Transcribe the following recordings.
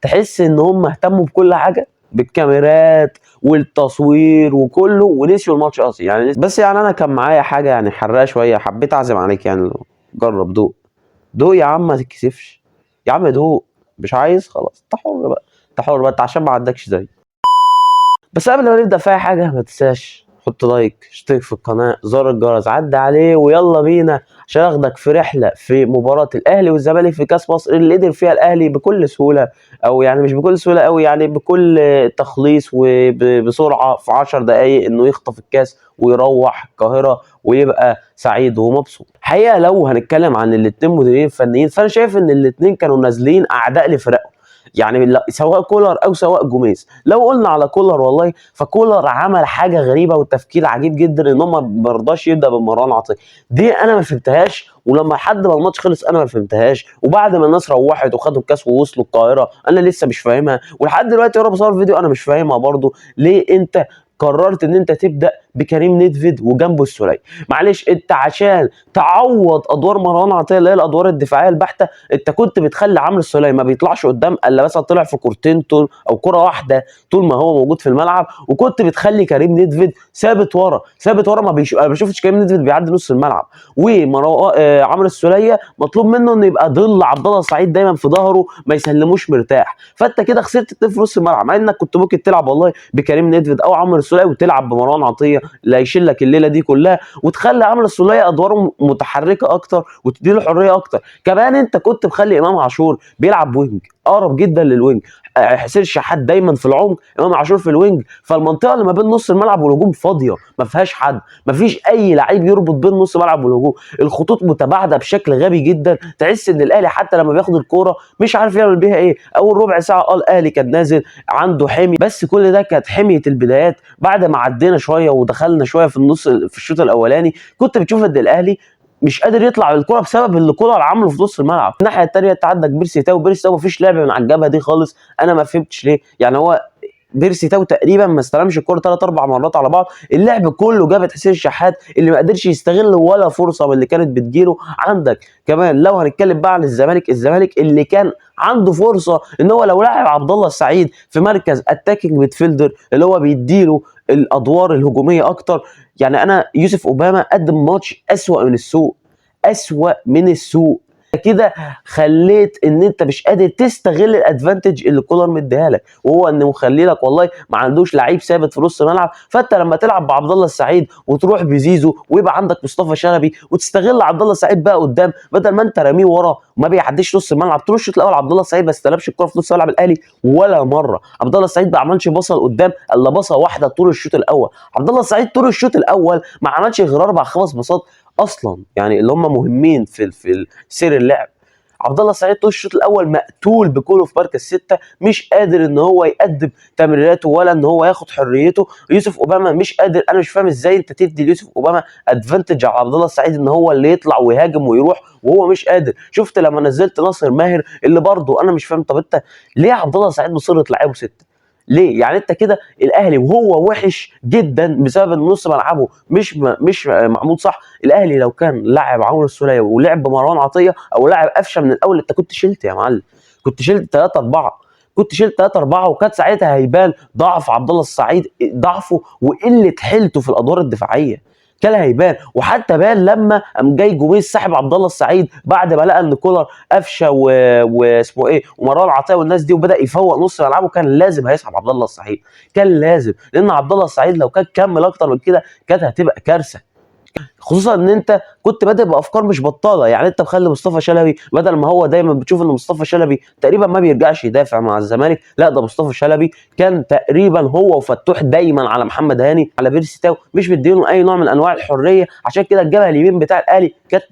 تحس ان هم اهتموا بكل حاجه، بالكاميرات والتصوير وكله، ونسيوا الماتش اصلا يعني. بس يعني انا كان معايا حاجه يعني حراقه شويه، حبيت اعزم عليك يعني. جرب دوق، دوق يا عم ما تتكسفش يا عم، دوق. مش عايز خلاص، انت حر بقى، انت حر بقى، انت عشان ما عندكش زي. بس قبل ما نبدا في اي حاجه ما تنساش حط لايك، اشترك في القناه، زر الجرس عدى عليه، ويلا بينا عشان اخدك في رحله في مباراه الاهلي والزمالك في كاس مصر، اللي قدر فيها الاهلي بكل سهوله، او يعني مش بكل سهوله قوي، يعني بكل تخليص وبسرعه في 10 دقائق انه يخطف الكاس ويروح القاهره ويبقى سعيد ومبسوط. حقيقه لو هنتكلم عن الاثنين مديرين فنيين، فانا شايف ان الاثنين كانوا نازلين اعداء لفرقهم، يعني سواء كولر او سواء جوميز. لو قلنا على كولر والله، فكولر عمل حاجه غريبه وتفكير عجيب جدا، ان هم ما رضاش يبدا بمروان عطيه. دي انا ما فهمتهاش، ولما لحد ما الماتش خلص انا ما فهمتهاش، وبعد ما الناس روحت وخدوا الكاس ووصلوا القاهره انا لسه مش فاهمها، ولحد دلوقتي وانا بصور فيديو انا مش فاهمها برضو. ليه انت قررت ان انت تبدا بكريم نيدفيد وجنبه السوليه؟ معلش، انت عشان تعوض ادوار مروان عطيه اللي هي الادوار الدفاعيه البحته، انت كنت بتخلي عمرو السوليه ما بيطلعش قدام الا مثلا طلع في كورتين طول او كره واحده طول ما هو موجود في الملعب، وكنت بتخلي كريم نيدفيد ثابت ورا ثابت ورا، انا ما بشوفش كريم نيدفيد بيعدي نص الملعب. عمرو السوليه مطلوب منه انه يبقى ظل عبد الله السعيد دايما في ظهره، ما يسلموش مرتاح. فانت كده خسرت اتنين في نص الملعب، مع انك كنت ممكن تلعب والله بكريم نيدفيد او عمرو السوليه، وتلعب بمروان عطيه اللي هيشيل لك الليله دي كلها، وتخلي عمرو السوليه ادواره متحركه اكتر وتديله حريه اكتر. كمان انت كنت مخلي امام عاشور بيلعب وينج، اقرب جدا للوينج. حسين الشحات دايما في العمق، امام عاشور في الوينج، فالمنطقه اللي ما بين نص الملعب والهجوم فاضيه، ما فيهاش حد، ما فيش اي لعيب يربط بين نص الملعب والهجوم. الخطوط متباعده بشكل غبي جدا، تحس ان الاهلي حتى لما بياخد الكوره مش عارف يعمل بيها ايه. اول ربع ساعه الاهلي كان نازل عنده حمي، بس كل ده كانت حميه البدايات. بعد ما عدينا شويه ودخلنا شويه في النص في الشوط الاولاني، كنت بتشوف ان الاهلي مش قادر يطلع بالكرة بسبب اللي كولر عامله في نص الملعب. الناحيه الثانيه انت عندك بيرسي تاو، بيرسي تاو مفيش لعب من على الجبهه دي خالص، انا ما فهمتش ليه. يعني هو بيرسي تاو تقريبا ما استلمش الكوره 3 4 مرات على بعض، اللعب كله جابت حسين الشحات اللي ما قدرش يستغل ولا فرصه من اللي كانت بتجيله. عندك كمان لو هنتكلم بقى عن الزمالك اللي كان عنده فرصه ان هو لو لاعب عبد الله السعيد في مركز اتاكينج ميدفيلدر اللي هو بيديله الادوار الهجوميه اكتر. يعني انا يوسف اوباما قدم ماتش اسوأ من السوق، اسوأ من السوق. كده خليت ان انت مش قادر تستغل الادفانتج اللي كولر مديها لك، وهو انه مخلي لك والله ما عندوش لعيب ثابت في نص الملعب. فانت لما تلعب بعبد الله السعيد وتروح بزيزو ويبقى عندك مصطفى شلبي وتستغل عبد الله السعيد بقى قدام، بدل ما انت راميه ورا وما بيعديش نص الملعب. طول الشوط الاول عبد الله السعيد ما استلمش الكره في نص ملعب الاهلي ولا مره. عبد الله السعيد ما عملش بصه لقدام الا بصه واحده طول الشوط الاول. عبد الله السعيد طول الشوط الاول ما عملش غير 4 5 باصات اصلا، يعني اللي هم مهمين في سير اللعب. عبد الله السعيد طول الشوط الاول مقتول بكله في مركز 6، مش قادر ان هو يقدم تمريراته ولا ان هو ياخد حريته. يوسف اوباما مش قادر، انا مش فاهم ازاي انت تدي ليوسف اوباما ادفانتج على عبد الله السعيد ان هو اللي يطلع ويهاجم ويروح وهو مش قادر. شفت لما نزلت ناصر ماهر اللي برضه انا مش فاهم، طب انت ليه عبد الله السعيد مصر تلعبه 6؟ ليه؟ يعني انت كده الاهلي وهو وحش جدا بسبب ان نص ملعبه مش معمول صح. الاهلي لو كان لاعب عمرو السوليه ولعب بمروان عطيه او لاعب قفشه من الاول، انت كنت شلت يا معلم، كنت شلت 3 4، كنت شلت 3 4، وكانت ساعتها هيبان ضعف عبد الله السعيد، ضعفه وقله حيلته في الادوار الدفاعيه. كان هيبان، وحتى بان لما قام جاي جوميز سحب عبد الله السعيد بعد ما لقى ان كولر قفشه واسمه ايه ومروان عطيه والناس دي، وبدا يفوق نص ملعبه. كان لازم هيسحب عبد الله السعيد، كان لازم، لان عبد الله السعيد لو كان كمل اكتر من كده كانت هتبقى كارثه. خصوصا ان انت كنت بادئ بافكار مش بطاله، يعني انت مخلي مصطفى شلبي بدل ما هو دايما بتشوف ان مصطفى شلبي تقريبا ما بيرجعش يدافع مع الزمالك، لا ده مصطفى شلبي كان تقريبا هو وفتوح دايما على محمد هاني على بيرسي تاو، مش مديهم اي نوع من انواع الحريه. عشان كده الجبهه اليمين بتاع الاهلي كانت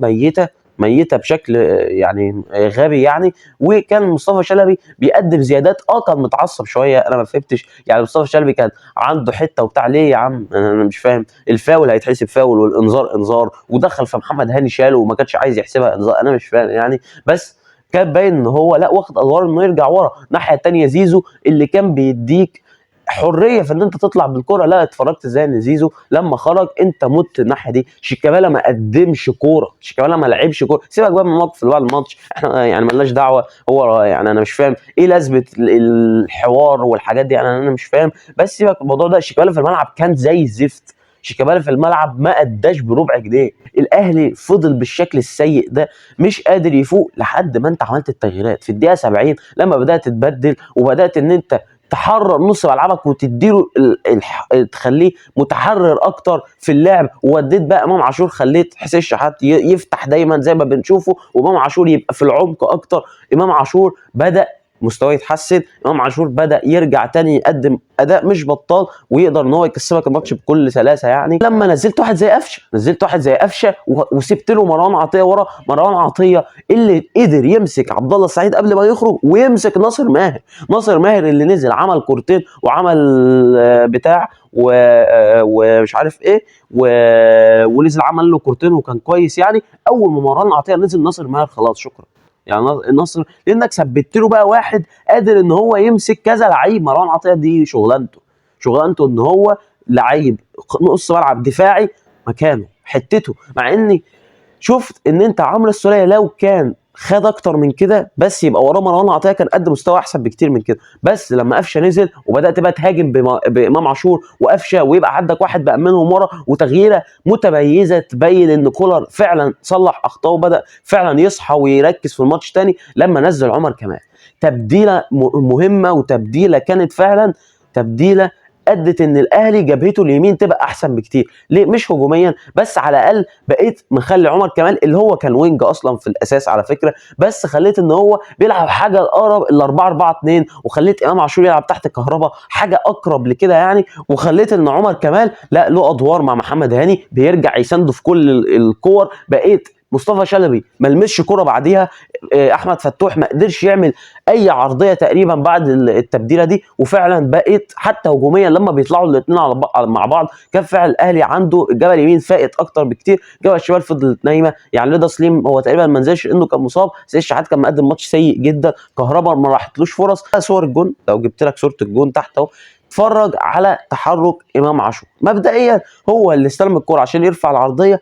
ميته بشكل يعني غبي يعني. وكان مصطفى شلبي بيقدم زيادات، كان متعصب شويه، انا ما فهمتش. يعني مصطفى شلبي كان عنده حته وبتاع، ليه يا عم؟ انا مش فاهم. الفاول هيتحسب فاول والانذار انذار، ودخل في محمد هاني شاله وما كانش عايز يحسبها انذار، انا مش فاهم يعني. بس كان باين ان هو لا واخد ادوار انه يرجع ورا. الناحيه الثانيه زيزو اللي كان بيديك حريه في ان انت تطلع بالكره. لا اتفرجت ازاي ان زيزو لما خرج انت مت الناحيه دي. شيكابالا ما قدمش كوره، شيكابالا ما لعبش كوره. سيبك بقى من الموقف اللي بعد الماتش، احنا يعني مالناش دعوه. هو يعني انا مش فاهم ايه لازمه الحوار والحاجات دي، يعني انا مش فاهم. بس سيبك من الموضوع ده، شيكابالا في الملعب كان زي الزفت. شيكابالا في الملعب ما اداش بربع جنيه. الاهلي فضل بالشكل السيء ده مش قادر يفوق لحد ما انت عملت التغييرات في الدقيقه 70 لما بدات تتبدل وبدات ان انت تحرر نص ملعبك وتديله تخليه متحرر اكتر في اللعب. ووديت بقى امام عاشور، خليت حسين الشحات يفتح دايما زي ما بنشوفه، وامام عاشور يبقى في العمق اكتر. امام عاشور بدا مستواه يتحسن، امام عاشور بدا يرجع تاني يقدم اداء مش بطال ويقدر ان هو يكسبك الماتش بكل سلاسه. يعني لما نزلت واحد زي قفشه وسبت له مروان عطيه ورا، مروان عطيه اللي قدر يمسك عبد الله السعيد قبل ما يخرج ويمسك ناصر ماهر اللي نزل عمل كورتين وعمل بتاع ومش عارف ايه ونزل عمل له كورتين وكان كويس. يعني اول ما مروان عطيه نزل ناصر ماهر خلاص شكرا. يعني النصر لانك ثبت له بقى واحد قادر ان هو يمسك كذا لعيب. مروان عطيه دي شغلانته ان هو لعيب نص ملعب دفاعي مكانه حتته. مع اني شفت ان انت عمرو السوليه لو كان خد اكتر من كده بس يبقى وراه مروان عطيه كان قد مستوى احسن بكتير من كده. بس لما قفشه نزل وبدات بقى تهاجم بامام عاشور وقفشه ويبقى عندك واحد بقى منهم ورا وتغييره متميزه تبين ان كولر فعلا صلح اخطائه وبدا فعلا يصحى ويركز في الماتش تاني لما نزل عمر كمال. تبديله مهمه وتبديله كانت فعلا تبديله ادت ان الاهلي جبهته اليمين تبقى احسن بكتير. ليه؟ مش هجوميا بس، على الاقل بقيت مخلي عمر كمال اللي هو كان وينج اصلا في الاساس على فكره، بس خليت ان هو بيلعب حاجه الاقرب ال 4-4-2 وخليت امام عاشور يلعب تحت كهربا حاجه اقرب لكده يعني. وخليت ان عمر كمال لا له ادوار مع محمد هاني بيرجع يسنده في كل الكور. بقيت مصطفى شلبي ما لمسش كوره بعديها، احمد فتوح ما قدرش يعمل اي عرضيه تقريبا بعد التبديله دي. وفعلا بقيت حتى هجوميا لما بيطلعوا الاثنين مع بعض كان فعلا الاهلي عنده الجبهه اليمين فائت اكتر بكتير. الجبهه الشمال فضلت نايمه. يعني رضا سليم هو تقريبا ما نزلش انه كان مصاب، سيد الشحات كان مقدم ماتش سيء جدا، كهربا ما راحتلوش فرص. صور الجون لو جبت لك صوره الجون تحت اهو، اتفرج على تحرك امام عاشور. مبدئيا هو اللي استلم الكوره عشان يرفع العرضيه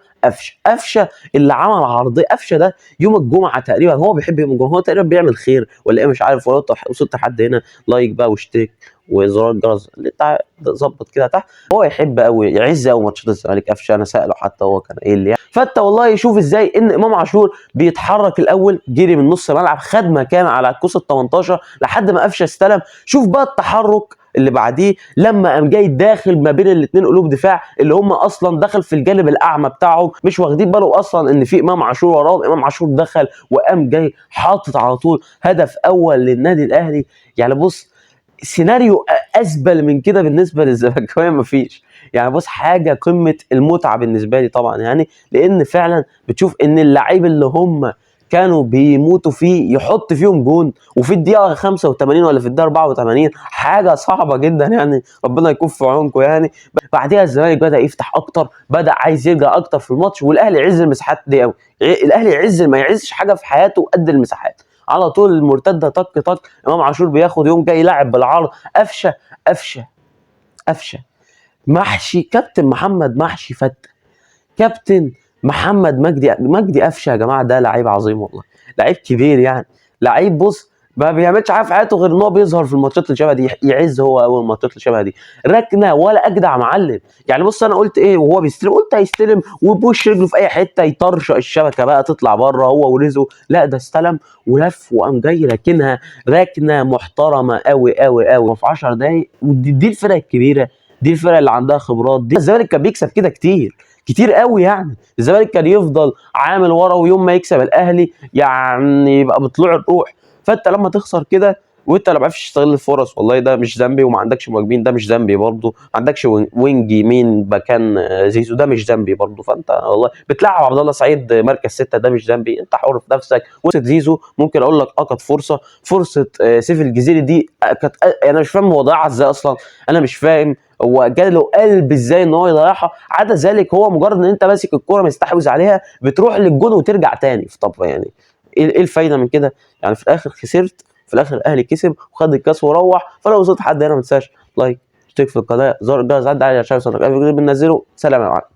قفشه اللي عمل عرضيه. قفشه ده يوم الجمعه تقريبا هو بيحب يوم الجمعه، هو تقريبا بيعمل خير ولا ايه مش عارف. ولو وصلت لحد هنا لايك بقى واشترك وزرار الجرس اللي انت ظبط كده تحت. هو يحب قوي يعز قوي ماتشات الزمالك قفشه، انا ساله حتى هو كان ايه اللي يعني. فانت والله يشوف ازاي ان امام عاشور بيتحرك الاول، جري من نص ملعب خد مكان على الكوس ال 18 لحد ما قفشه استلم. شوف بقى التحرك اللي بعديه لما قام جاي داخل ما بين الاثنين قلوب دفاع اللي هم اصلا دخل في الجانب الاعمى بتاعهم مش واخدين بالهم اصلا ان في امام عاشور وراهم. امام عاشور دخل وقام جاي حاطط على طول هدف اول للنادي الاهلي. يعني بص سيناريو ازبل من كده بالنسبه للزملكاويه مفيش. يعني بص حاجه قمه المتعه بالنسبه لي طبعا، يعني لان فعلا بتشوف ان اللعيب اللي هم كانوا بيموتوا فيه يحط فيهم جون وفي الدقيقه 85 ولا في الدقيقه 84 حاجه صعبه جدا. يعني ربنا يكون في عونكم. يعني بعديها الزمالك بدا يفتح اكتر، بدا عايز يرجع اكتر في الماتش، والاهلي يعز المساحات دي قوي. الاهلي يعز ما يعزش حاجه في حياته قد المساحات. على طول المرتده طق امام عاشور بياخد يوم جاي لاعب بالعرض قفشه محشي كابتن محمد محشي فتة. كابتن محمد مجدي قفشه يا جماعه ده لعيب عظيم والله، لعيب كبير. يعني لعيب بص ما بيعملش حاجه في حياته غير ان هو بيظهر في الماتشات اللي شبه دي، يعز هو اول الماتشات اللي شبه دي ركنه ولا اجدع معلم. يعني بص انا قلت ايه وهو بيستلم، قلت هيستلم وبوش رجله في اي حته يطرشق الشبكه بقى تطلع بره هو ورزقه. لا ده استلم ولف وقام جاي راكنها ركنه محترمه قوي قوي قوي في 10 دقايق. ودي الفرق الكبيره، دي الفرق اللي عندها خبرات. دي الزمالك كان بيكسب كده كتير قوي. يعني الزمالك كان يفضل عامل ورا ويوم ما يكسب الاهلي يعني يبقى بطلوع الروح. فانت لما تخسر كده وانت ما عرفتش تستغل الفرص والله ده مش ذنبي، وما عندكش مهاجمين ده مش ذنبي برضه، ما عندكش وينج يمين مكان زيزو ده مش ذنبي برضه. فانت والله بتلعب عبد الله سعيد مركز 6 ده مش ذنبي، انت حر في نفسك. وسط زيزو ممكن اقول لك كانت فرصه سيف الجزيري دي كانت انا مش فاهم هو ضيعها ازاي اصلا. انا مش فاهم هو جاله قلب ازاي ان هو يضيعها. عدا ذلك هو مجرد ان انت ماسك الكوره مستحوذ عليها بتروح للجون وترجع تاني. طب يعني ايه الفايده من كده؟ يعني في الاخر خسرت، في الاخر الاهلي كسب وخد الكاس وروح. فلو وصلت حد هنا ما تنساش لايك اشترك في القناه، زر الجرس عدى على عشان يوصلك اي فيديو بننزله. سلام عليكم.